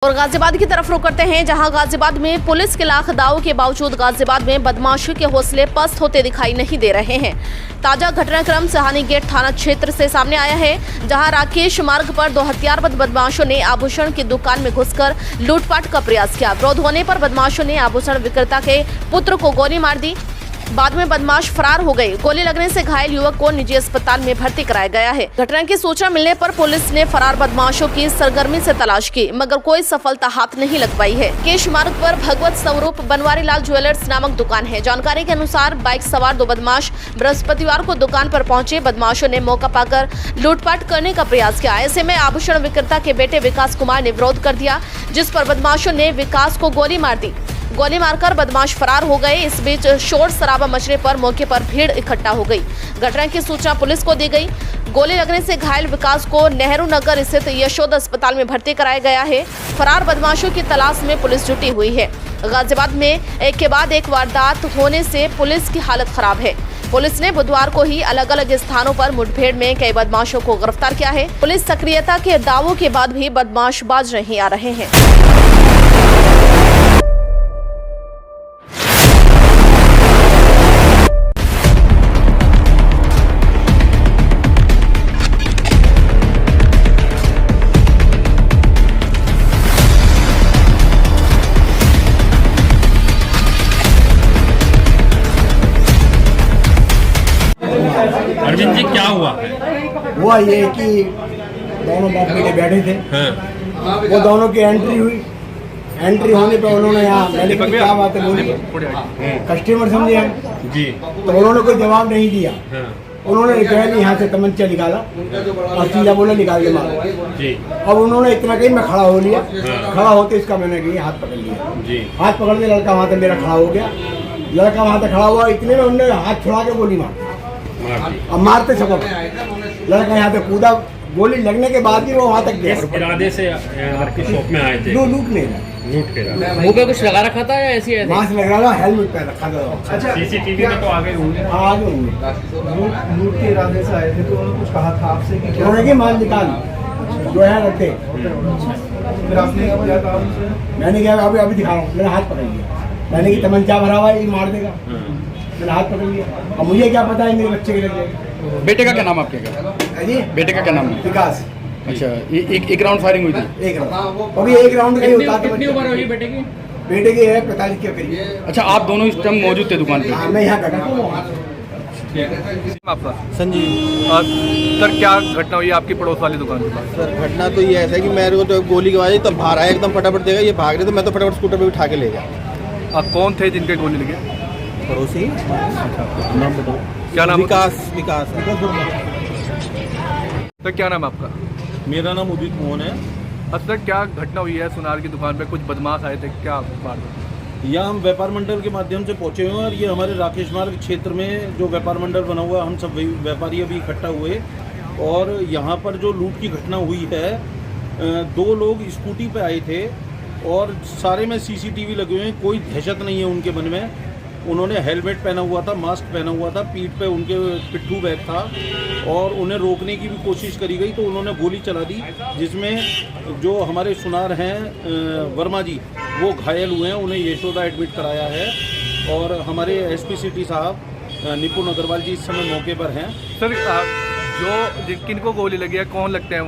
और गाजियाबाद की तरफ रुख करते हैं, जहां गाजियाबाद में पुलिस के लाख दावों के बावजूद गाजियाबाद में बदमाशों के हौसले पस्त होते दिखाई नहीं दे रहे हैं। ताजा घटनाक्रम सहानी गेट थाना क्षेत्र से सामने आया है, जहां राकेश मार्ग पर दो हथियारबंद बदमाशों ने आभूषण की दुकान में घुसकर लूटपाट का प्रयास किया। विरोध होने पर बदमाशों ने आभूषण विक्रेता के पुत्र को गोली मार दी। बाद में बदमाश फरार हो गए। गोली लगने से घायल युवक को निजी अस्पताल में भर्ती कराया गया है। घटना की सूचना मिलने पर पुलिस ने फरार बदमाशों की सरगर्मी से तलाश की, मगर कोई सफलता हाथ नहीं लग पाई है। केश मार्ग पर भगवत स्वरूप बनवारी लाल ज्वेलर्स नामक दुकान है। जानकारी के अनुसार बाइक सवार दो बदमाश बृहस्पतिवार को दुकान पर पहुंचे। बदमाशों ने मौका पाकर लूटपाट करने का प्रयास किया। ऐसे में आभूषण विक्रेता के बेटे विकास कुमार ने विरोध कर दिया, जिस पर बदमाशों ने विकास को गोली मार दी। गोली मारकर बदमाश फरार हो गए। इस बीच शोर शराबा मचने पर मौके पर भीड़ इकट्ठा हो गई। घटना की सूचना पुलिस को दी गई। गोली लगने से घायल विकास को नेहरू नगर स्थित यशोद अस्पताल में भर्ती कराया गया है। फरार बदमाशों की तलाश में पुलिस जुटी हुई है। गाजियाबाद में एक के बाद एक वारदात होने से पुलिस की हालत खराब है। पुलिस ने बुधवार को ही अलग अलग स्थानों पर मुठभेड़ में कई बदमाशों को गिरफ्तार किया है। पुलिस सक्रियता के दावों के बाद भी बदमाश बाज नहीं आ रहे हैं। अरविंद जी, क्या हुआ? हुआ ये कि दोनों बाप बेटे बैठे थे। हाँ। वो दोनों की एंट्री हुई। एंट्री होने पे उन्होंने यहाँ मैंने कहा क्या बात है बोली, कस्टमर समझे हम जी। तो उन्होंने कोई जवाब नहीं दिया। हाँ। उन्होंने पहले यहाँ से तमंचा निकाला और सीधा बोला निकाल के मारो जी। अब उन्होंने इतना कही मैं खड़ा हो लिया। हाँ। खड़ा होते इसका मैंने कही हाथ पकड़ लिया जी। हाथ पकड़ के लड़का वहाँ तक मेरा खड़ा हो गया। लड़का वहाँ तक खड़ा हुआ, इतने में उन्होंने हाथ छुड़ा के गोली मार अब मारते सबक लड़का यहाँ पे कूदा। गोली लगने के बाद भी वो वहाँ तक गया। इरादे से आपकी शॉप में आए थे? लूट नहीं रहा। लूट के रहा। मुंह पे कुछ लगा रखा था या ऐसी है? मास्क लगा रहा, हेलमेट पहन रखा था। अच्छा, सीसीटीवी में तो आ गए होंगे। हाँ आगे होंगे। लूट के इरादे से आए थे तो उन्होंने कुछ कहा था आपसे कि क्या? उन्होंने कि माल निकाल जो है रखते। फिर आपने क्या कहा उनसे? मैंने क्या अभी अभी दिखा रहा हूँ। मैंने हाथ पकड़ लिया। मैंने कि तमंचा भरा हुआ है, ये मार देगा। मैंने हाथ पकड़ लिया। अब मुझे क्या पता है मेरे बच्चे के लग जाएगा। बेटे का क्या नाम आपके का? जी बेटे का क्या नाम है? विकास। अच्छा, एक राउंड फायरिंग हुई थी? एक राउंड अभी एक राउंड का ही होता कितनी उम्र होगी बेटे की? बेटे की है 45 के करीब। अच्छा, आप दोनों इस टाइम मौजूद थे दुकान पे? हाँ, मैं यहाँ खड़ा हूँ। आपका संजीव। और सर क्या घटना हुई आपकी पड़ोस वाली दुकान के पास? सर घटना तो ये ऐसा है कि मेरे को तो गोली की आवाज़ आई, तब बाहर आया एकदम फटाफट देगा, ये भाग रहे तो मैं तो फटाफट स्कूटर पे उठा के ले गया। कौन थे जिनके गोली लगी? पड़ोसी। नाम बताओ। क्या नाम? विकास। विकास। सर क्या नाम है आपका? मेरा नाम उदित मोहन है। सर क्या घटना हुई है सुनार की दुकान पे? कुछ बदमाश आए थे, क्या बात? यहाँ हम व्यापार मंडल के माध्यम से पहुँचे हुए हैं और ये हमारे राकेश मार्ग क्षेत्र में जो व्यापार मंडल बना हुआ है, हम सब व्यापारी अभी इकट्ठा हुए और यहाँ पर जो लूट की घटना हुई है, दो लोग स्कूटी पे आए थे और सारे में सीसीटीवी लगे हुए हैं। कोई दहशत नहीं है उनके मन में। उन्होंने हेलमेट पहना हुआ था, मास्क पहना हुआ था, पीठ पे उनके पिट्ठू बैग था और उन्हें रोकने की भी कोशिश करी गई तो उन्होंने गोली चला दी, जिसमें जो हमारे सुनार हैं वर्मा जी वो घायल हुए हैं। उन्हें यशोदा एडमिट कराया है और हमारे एसपी सिटी साहब निपुण अग्रवाल जी इस समय मौके पर हैं। सर जो किनको गोली लगी है, कौन लगते हैं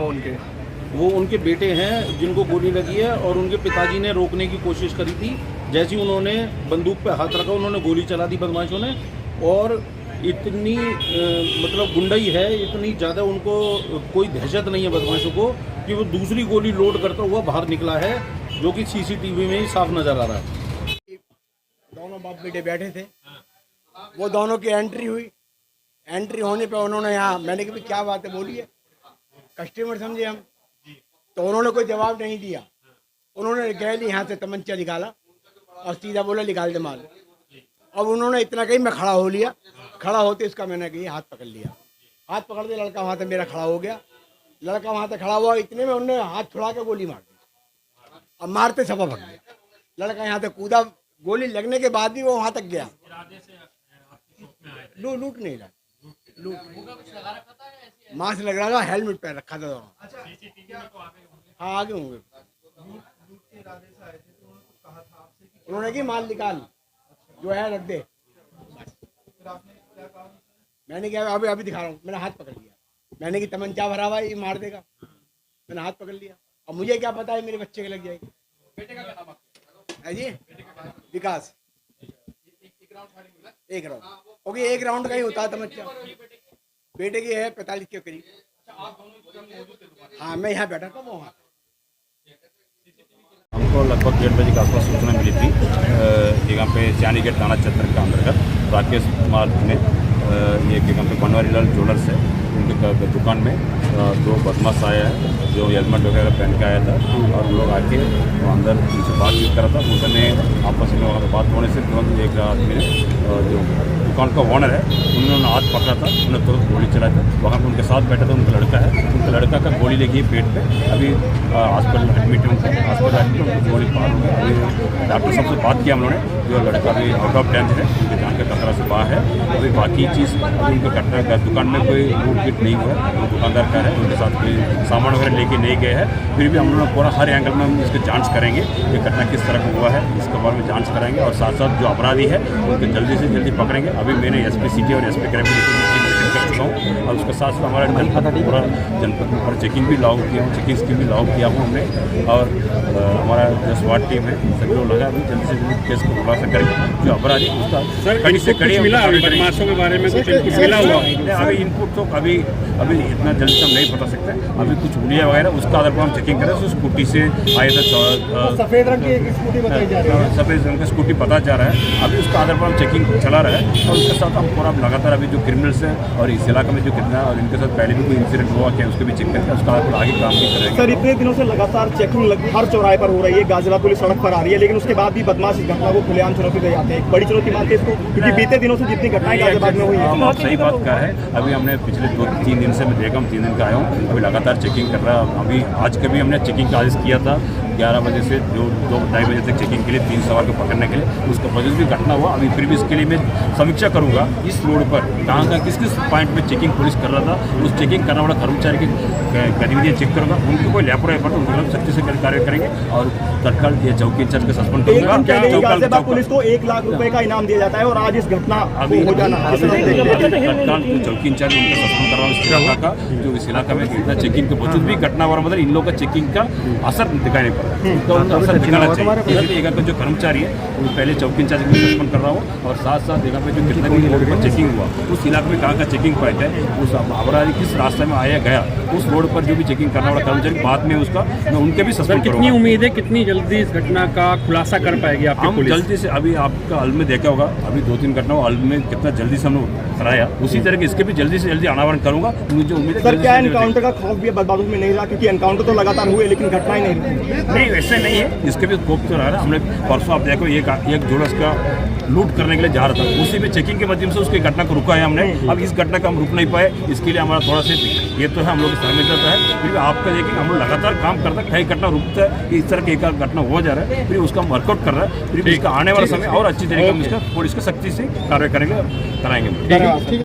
वो उनके बेटे हैं जिनको गोली लगी है और उनके पिताजी ने रोकने की कोशिश करी थी। जैसे ही उन्होंने बंदूक पे हाथ रखा, उन्होंने गोली चला दी बदमाशों ने और इतनी मतलब गुंडाई है, इतनी ज़्यादा उनको कोई दहशत नहीं है बदमाशों को कि वो दूसरी गोली लोड करता हुआ बाहर निकला है, जो कि सीसीटीवी में ही साफ नज़र आ रहा है। दोनों बाप बेटे बैठे थे। वो दोनों की एंट्री हुई। एंट्री होने पे उन्होंने यहाँ मैंने कहा क्या बात है बोलिए, कस्टमर समझे हम तो उन्होंने कोई जवाब नहीं दिया। उन्होंने गैली यहाँ से तमंचा निकाला और सीधा बोला निकाल दे माल। अब उन्होंने इतना कही मैं खड़ा हो लिया। खड़ा होते इसका मैंने कही हाथ पकड़ लिया। हाथ पकड़ के लड़का वहाँ तक मेरा खड़ा हो गया। लड़का वहाँ तक खड़ा हुआ, इतने में उन्होंने हाथ छुड़ा के गोली मार दी। अब मारते सपा भग गया। लड़का यहाँ तक कूदा। गोली लगने के बाद भी वो वहाँ तक गया। लूट नहीं रहा। मास्क लग रहा था, हेलमेट पहन रखा था। हाँ आगे होंगे। उन्होंने कि माल निकाल, जो है रख दे। मैंने क्या अभी अभी दिखा रहा हूँ, मैंने हाथ पकड़ लिया, मैंने कि तमंचा भरा हुआ है, ये मार देगा, मैंने हाथ पकड़ लिया। अब मुझे क्या पता है मेरे बच्चे के लग जाएगी। बेटे का क्या नाम है जी? विकास। एक राउंड, ओके, एक राउंड का ही होता है तमंचा। बेटे की है 45 के करीब। हाँ, मैं यहाँ बैठा था, वो वहाँ। हमको लगभग 1:30 बजे के आसपास सूचना मिली थी यहाँ पे सियानी गेट थाना क्षेत्र के अंतर्गत राकेश कुमार ने ये यहाँ पे बनवारी लाल ज्वेलर्स है, उनके दुकान में 2 बदमाश आया है जो हेलमेट वगैरह पहन के आया था, और उन लोग आके अंदर उनसे बातचीत करा था। उन्होंने आपस में वहाँ पर बात होने से तुरंत एक आदमी ने जो दुकान का ओनर है उन्होंने हाथ पकड़ा था, उन्होंने तुरंत गोली चलाई था। वहाँ पर उनके साथ बैठा था उनका लड़का है, उनका लड़का का गोली लगी पेट पे, अभी हॉस्पिटल एडमिट है, हॉस्पिटल एडमिट है, गोली पार हो गई। अभी डॉक्टर साहब से बात किया हम लोगों ने, जो लड़का अभी आउट ऑफ डेंजर है, उनके जान का खतरा से बाहर है। अभी बाकी चीज़ अभी उनका घटना का दुकान में कोई लूट पीट नहीं हुआ है, वो दुकानदार का है, उनके साथ कोई सामान वगैरह लेके नहीं गए हैं। फिर भी हम लोग पूरा हर एंगल में हम इसकी जांच करेंगे, ये घटना किस तरह का हुआ है इसके बारे में जांच कराएंगे, और साथ साथ जो अपराधी है उनको जल्दी से जल्दी पकड़ेंगे। अभी मैंने एसपी सिटी और एसपी क्राइम कर चुका हूँ, और उसके साथ साथ हमारा जनपद पूरा जनपद पर चेकिंग भी लागू किया हूँ, चेकिंग स्कीम भी लागू किया हूँ हमने, और हमारा जो स्वाट टीम है सभी लोग लगा अभी जल्दी से जल्दी केस को खुलासा करेंगे। जो अपराधी उसका कड़ी से कड़ी मिला, बदमाशों के बारे में कुछ इनपुट मिला हुआ? अभी इनपुट तो अभी इतना जल्दी से हम नहीं बता सकते, अभी कुछ हुलिया वगैरह उसका आधार पर हम चेकिंग करें। तो स्कूटी से आए थे, सफेद रंग की स्कूटी बताई जा रही है, सफेद रंग का स्कूटी पता जा रहा है, अभी उसका आधार पर हम चेकिंग चला रहे हैं। और उसके साथ हम पूरा लगातार अभी जो क्रिमिनल्स हैं और इस इलाके में जो कितना और इनके साथ पहले भी कोई इंसिडेंट हुआ क्या उसके भी चेक करके उसका आधार पर आगे काम भी करेंगे। सर, इतने दिनों से लगातार चेकिंग हर चौराहे पर हो रही है, गाजियाबाद पुलिस सड़क पर आ रही है, लेकिन उसके बाद भी बदमाश इस घटना को खुलेआम चुनौती दे जाते हैं। बड़ी चुनौती मानते हैं इसको, क्योंकि बीते दिनों से जितनी घटनाएं गाजियाबाद में हुई है। आप सही बात कह रहे हैं, अभी हमने पिछले 2-3 दिन से मैं देखा हूँ, 3 दिन का आया हूँ, अभी लगातार चेकिंग कर रहा है। अभी आज के भी हमने चेकिंग का आदेश किया था 11 बजे से जो 2-2:30 बजे तक चेकिंग के लिए 3 सवार को पकड़ने के लिए, उसका वजह भी घटना हुआ। अभी फिर भी इसके लिए मैं समीक्षा करूंगा इस रोड पर कहाँ किस किस पॉइंट में चेकिंग पुलिस कर रहा था, उस चेकिंग करने वाला कर्मचारी की गतिविधियाँ चेक करूँगा, उनको कोई लापरवाही पर उनके खिलाफ सख्ती से कार्य करेंगे, और तत्काल ये चौकी इंचार्ज को सस्पेंड करूँगा। गाजियाबाद पुलिस को 1 लाख रुपए का इनाम दिया जाता है, और आज इस घटना अभी हो जाना तत्काल चौकी इंचार्ज उनका सस्पेंड करवा इस इलाका का, जो इस इलाका में इतना चेकिंग के बावजूद भी घटना हो रहा, मतलब इन लोगों का चेकिंग का असर दिखाई नहीं पड़ रहा, तो उनका असर दिखाना चाहिए। इसलिए यहाँ का जो कर्मचारी है वो पहले चौकी इंचार्ज को सस्पेंड कर रहा हूँ, और साथ साथ यहाँ पे जो कितना भी रोड पर चेकिंग हुआ उस इलाके में कहाँ का चेकिंग पॉइंट है, उस अपराधी किस रास्ते में आया गया, उस रोड पर जो भी चेकिंग करने वाला कर्मचारी बाद में उसका मैं उनके भी सस्पेंड करूँगा। कितनी उम्मीद है, कितनी जल्दी इस घटना का खुलासा कर पाएगी आपकी हम पुलिस? जल्दी से, अभी आपका हल में देखा होगा, अभी 2-3 घटना हल में कितना जल्दी से हमने कराया, उसी तरह के इसके भी जल्दी से जल्दी अनावरण करूँगा। मुझे उम्मीद है सर, क्या एनकाउंटर का खौफ भी बदमाशों में नहीं रहा, क्योंकि एनकाउंटर तो लगातार हुए लेकिन घटनाएं नहीं रुकी? नहीं, वैसे नहीं है, इसके भी स्कोप तो रहा है। हमने परसों आप देखो एक ज्वेलर्स का लूट करने के लिए जा रहा था, उसी में चेकिंग के माध्यम से उसकी घटना को रुका है हमने। अब इस घटना का हम रुक नहीं पाए, इसके लिए हमारा थोड़ा सा ये तो है हम लोग सहमत रहता है, फिर आपका देखिए हम लोग लगातार काम करता है, कहीं घटना रुकता है कि इस तरह की एक घटना हो जा रहा है, फिर उसका हम वर्कआउट कर रहा है, फिर इसका आने वाला समय और अच्छी तरीके से हम इसका पुलिस को सख्ती से कार्रवाई करेंगे, कराएंगे।